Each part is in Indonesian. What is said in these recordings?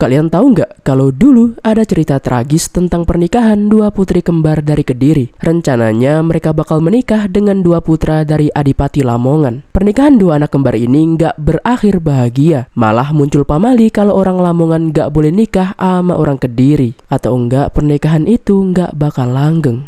Kalian tahu nggak kalau dulu ada cerita tragis tentang pernikahan dua putri kembar dari Kediri. Rencananya mereka bakal menikah dengan dua putra dari Adipati Lamongan. Pernikahan dua anak kembar ini nggak berakhir bahagia. Malah muncul pamali kalau orang Lamongan nggak boleh nikah sama orang Kediri. Atau enggak pernikahan itu nggak bakal langgeng.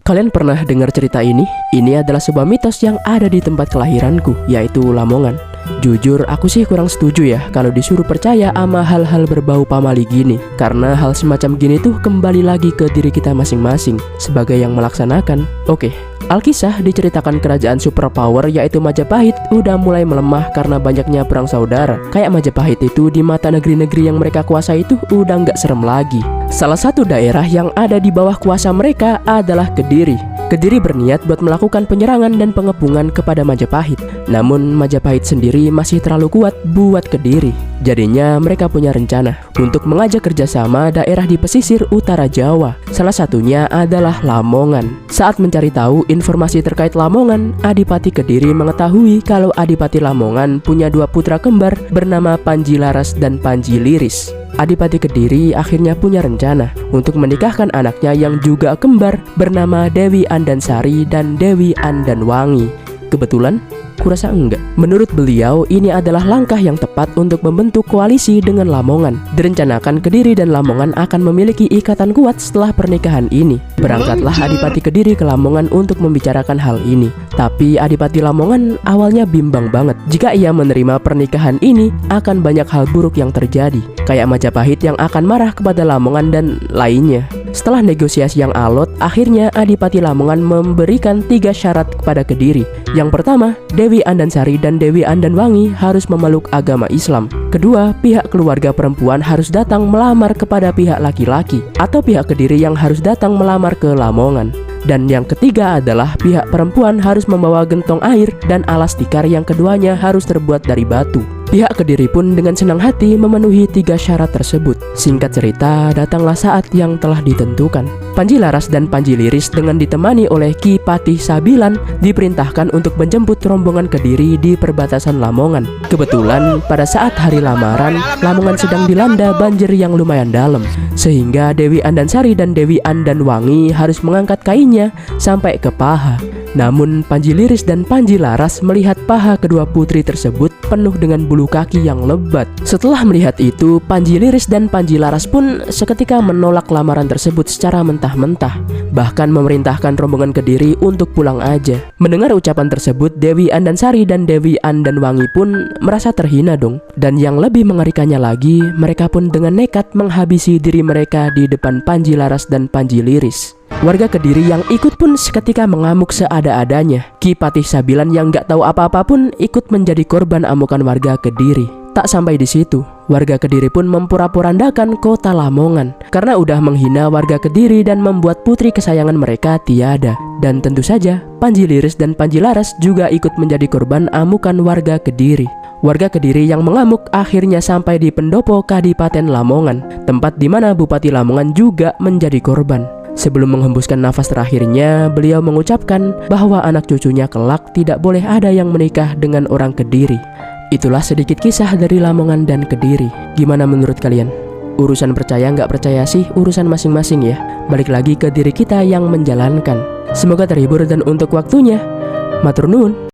Kalian pernah dengar cerita ini? Ini adalah sebuah mitos yang ada di tempat kelahiranku, yaitu Lamongan. Jujur, aku sih kurang setuju ya kalau disuruh percaya sama hal-hal berbau pamali gini. Karena hal semacam gini tuh kembali lagi ke diri kita masing-masing sebagai yang melaksanakan. Oke, Alkisah diceritakan kerajaan superpower yaitu Majapahit udah mulai melemah karena banyaknya perang saudara. Kayak Majapahit itu di mata negeri-negeri yang mereka kuasai itu udah nggak serem lagi. Salah satu daerah yang ada di bawah kuasa mereka adalah Kediri. Kediri berniat buat melakukan penyerangan dan pengepungan kepada Majapahit. Namun Majapahit sendiri masih terlalu kuat buat Kediri. Jadinya mereka punya rencana untuk mengajak kerjasama daerah di pesisir utara Jawa. Salah satunya adalah Lamongan. Saat mencari tahu informasi terkait Lamongan, Adipati Kediri mengetahui kalau Adipati Lamongan punya dua putra kembar bernama Panji Laras dan Panji Liris. Adipati Kediri akhirnya punya rencana untuk menikahkan anaknya yang juga kembar bernama Dewi Andansari dan Dewi Andanwangi. Kebetulan? Kurasa enggak. Menurut beliau, ini adalah langkah yang tepat untuk membentuk koalisi dengan Lamongan. Direncanakan Kediri dan Lamongan akan memiliki ikatan kuat setelah pernikahan ini. Berangkatlah Adipati Kediri ke Lamongan untuk membicarakan hal ini. Tapi Adipati Lamongan awalnya bimbang banget. Jika ia menerima pernikahan ini, akan banyak hal buruk yang terjadi. Kayak Majapahit yang akan marah kepada Lamongan dan lainnya. Setelah negosiasi yang alot, akhirnya Adipati Lamongan memberikan 3 syarat kepada Kediri. Yang pertama, Dewi Andansari dan Dewi Andanwangi harus memeluk agama Islam. Kedua, pihak keluarga perempuan harus datang melamar kepada pihak laki-laki, atau pihak Kediri yang harus datang melamar ke Lamongan. Dan yang ketiga adalah pihak perempuan harus membawa gentong air dan alas tikar yang keduanya harus terbuat dari batu. Pihak Kediri pun dengan senang hati memenuhi 3 syarat tersebut. Singkat cerita, datanglah saat yang telah ditentukan. Panji Laras dan Panji Liris dengan ditemani oleh Ki Patih Sabilan diperintahkan untuk menjemput rombongan Kediri di perbatasan Lamongan. Kebetulan pada saat hari lamaran, Lamongan sedang dilanda banjir yang lumayan dalam, sehingga Dewi Andansari dan Dewi Andanwangi harus mengangkat kainnya sampai ke paha. Namun Panji Liris dan Panji Laras melihat paha kedua putri tersebut penuh dengan bulu kaki yang lebat. Setelah melihat itu, Panji Liris dan Panji Laras pun seketika menolak lamaran tersebut secara mentah-mentah. Bahkan memerintahkan rombongan Kediri untuk pulang aja. Mendengar ucapan tersebut, Dewi Andansari dan Dewi Andanwangi pun merasa terhina dong. Dan yang lebih mengerikannya lagi, mereka pun dengan nekat menghabisi diri mereka di depan Panji Laras dan Panji Liris. Warga Kediri yang ikut pun seketika mengamuk seada-adanya. Ki Patih Sabilan yang gak tahu apa-apa pun ikut menjadi korban amukan warga Kediri. Tak sampai di situ, warga Kediri pun mempura-porandakan kota Lamongan karena udah menghina warga Kediri dan membuat putri kesayangan mereka tiada. Dan tentu saja, Panji Liris dan Panji Laras juga ikut menjadi korban amukan warga Kediri. Warga Kediri yang mengamuk akhirnya sampai di pendopo Kadipaten Lamongan, tempat di mana Bupati Lamongan juga menjadi korban. Sebelum menghembuskan nafas terakhirnya, beliau mengucapkan bahwa anak cucunya kelak tidak boleh ada yang menikah dengan orang Kediri. Itulah sedikit kisah dari Lamongan dan Kediri. Gimana menurut kalian? Urusan percaya nggak percaya sih urusan masing-masing ya. Balik lagi ke diri kita yang menjalankan. Semoga terhibur dan untuk waktunya, matur nuwun.